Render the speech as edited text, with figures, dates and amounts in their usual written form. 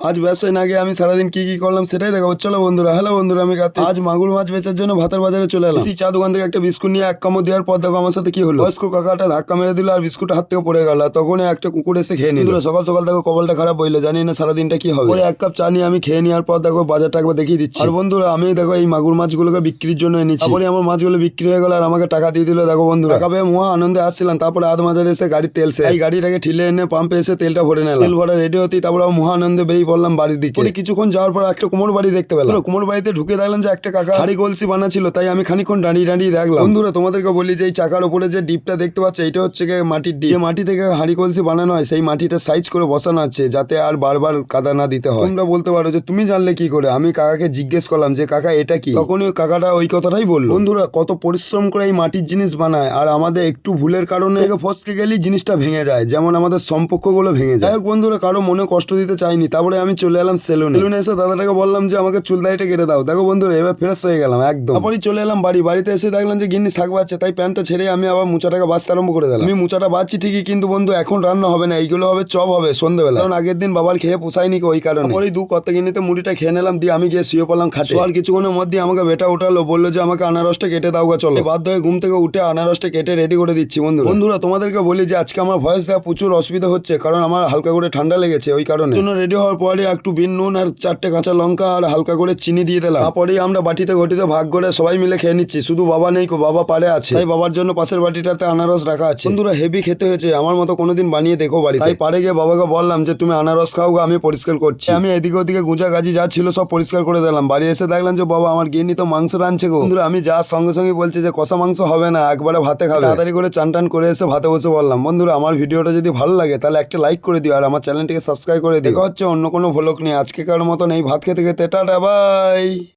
আজ ব্যবসায় না গিয়ে আমি সারাদিন কি কি করলাম সেটাই দেখাবো। চলো বন্ধুরা। হ্যালো বন্ধুরা, আমি কার্তিক। আজ মাগুর মাছ বেচার জন্য ভাতার বাজারে চলে এলাম। চা দোকান থেকে একটা বিস্কুট নিয়ে এক কামড় দেওয়ার পর দেখো আমার সাথে কি হলো। বয়স্ক কাকাটা ধাক্কা মেরে দিল আর বিস্কুট হাত থেকে পড়ে গেল। তখন একটা কুকুর এসে খেয়ে নিল। সকাল সকাল দেখো কপালটা খারাপ হইলো, জানি না সারাদিনটা কি হবে। পরে এক কাপ চা নিয়ে আমি খেয়ে নেওয়ার পর দেখো বাজারটা একবার দেখিয়ে দিচ্ছি। আর বন্ধুরা আমি দেখো এই মাগুর মাছগুলোকে বিক্রির জন্য এনেছি। তারপরে আমার মাছগুলো বিক্রি হয়ে গেল আর আমাকে টাকা দিয়ে দিল। দেখো বন্ধুরা, টাকা পেয়ে মহা আনন্দে আসছিলাম। তারপরে আধ মাজারে এসে গাড়ির তেল শেষ। এই গাড়িটাকে ঠিলে এনে পাম্পে এসে তেলটা ভরে নিলাম। তেল ভরা রেডি হতেই তারপরে মহা আনন্দে বেরিয়ে পড়লাম বাড়ির দিকে। কিছুক্ষণ যাওয়ার পর একটা কুমোর বাড়ি দেখতে পেলাম। কুমোর বাড়িতে ঢুকে দেখলাম যে একটা কাকা হাড়ি কলসি বানাচ্ছিল। তাই আমি খানিকক্ষণ দাঁড়িয়ে দাঁড়িয়ে দেখলাম। বন্ধুরা তোমাদেরকে বলি যে এই চাকার উপরে যে ডিপটা দেখতে পাচ্ছ এটা হচ্ছে মাটির ডিপ। যে মাটি থেকে হাড়ি কলসি বানানো হয় সেই মাটিটা সাইজ করে বসানো আছে যাতে আর বারবার কাদা না দিতে হয়। তোমরা বলতে পারো যে তুমি জানলে কি করে। আমি কাকাকে জিজ্ঞেস করলাম যে কাকা এটা কি। তখন ওই কাকাটা ওই কথাটাই বললো। বন্ধুরা কত পরিশ্রম করে এই মাটির জিনিস বানায় আর আমাদের একটু ভুলের কারণে ফসকে গেলেই জিনিসটা ভেঙে যায়, যেমন আমাদের সম্পর্কগুলো ভেঙে যায়। যাই হোক বন্ধুরা, কারো মনে কষ্ট দিতে চাইনি। তারপরে আমি চলে এলাম সেলুনে এসে দাদাটাকে বললাম যে আমাকে চুল দাড়িটা কেটে দাও। দেখো বন্ধুরা এবার ফ্রেশ হয়ে গেলাম একদম। তারপরে চলে এলাম বাড়িতে এসে দেখলাম যে গিন্নি শাক বাজছে। তাই প্যান্টটা ছেড়ে আমি আবার মুচাটাকে বাজতে আরম্ভ করে দিলাম। আমি মুচাটা বাজছি ঠিকই, কিন্তু বন্ধু এখন রান্না হবে না, এইগুলো হবে চপ হবে সন্ধ্যাবেলা, কারণ আগের দিন বাবার খেয়ে পোষায়নি ওই কারণে। পরে দু কত গিনিতে মুড়িটা খেয়ে নিলাম, দিয়ে আমি গিয়ে শুয়ে পড়লাম খাটে। আর কিছুক্ষণের মধ্যে আমাকে বেটা উঠালো, বললো যে আমাকে আনারসটা কেটে দাও গা। চলো বাধ্য হয়ে ঘুম থেকে উঠে আনারসটা কেটে রেডি করে দিচ্ছি। বন্ধুরা তোমাদেরকে বলি যে আজকে আমার ভয়েস দেওয়া প্রচুর অসুবিধা হচ্ছে, কারণ আমার হালকা করে ঠান্ডা লেগেছে ওই কারণে। রেডি হওয়ার পরে একটু বিন নুন আর 4টে কাঁচা লঙ্কা আর হালকা করে চিনি দিয়ে দিলাম। তারপরেই আমরা বাটিতে ঘটিতে ভাগ করে সবাই মিলে খেয়ে নিচ্ছি। শুধু বাবা নেই, বাবা পারে আছে, তাই বাবার জন্য পাশের বাটিটাতে আনারস রাখা আছে। বন্ধুরা হেভি খেতে হয়েছে, আমার মতো কোনোদিন বানিয়ে দেখো বাড়িতে। তাই পারে গিয়ে বাবাকে বললাম যে তুমি আনারস খাও, আমি পরিষ্কার করছি। আমি এদিকে ওদিকে গুজা গাজি যা ছিল সব পরিষ্কার করে দিলাম। বাড়ি এসে দেখলাম যে বাবা আমার গিন্নি তো মাংস রাঁধছে গো। বন্ধুরা আমি যা সঙ্গে সঙ্গে বলছি যে কষা মাংস হবে না, একবারে ভাতে খাবে। তাড়াতাড়ি করে চান টান করে এসে ভাতে বসে বললাম। বন্ধুরা আমার ভিডিওটা যদি ভালো লাগে তাহলে একটা লাইক করে দিও আর আমার চ্যানেলটিকে সাবস্ক্রাইব করে দিও। দেখা হচ্ছে অন্য কোনো ভ্লগ নিয়ে। আজকেকার মতন এই ভাত খেতে খেতে টাটা বাই।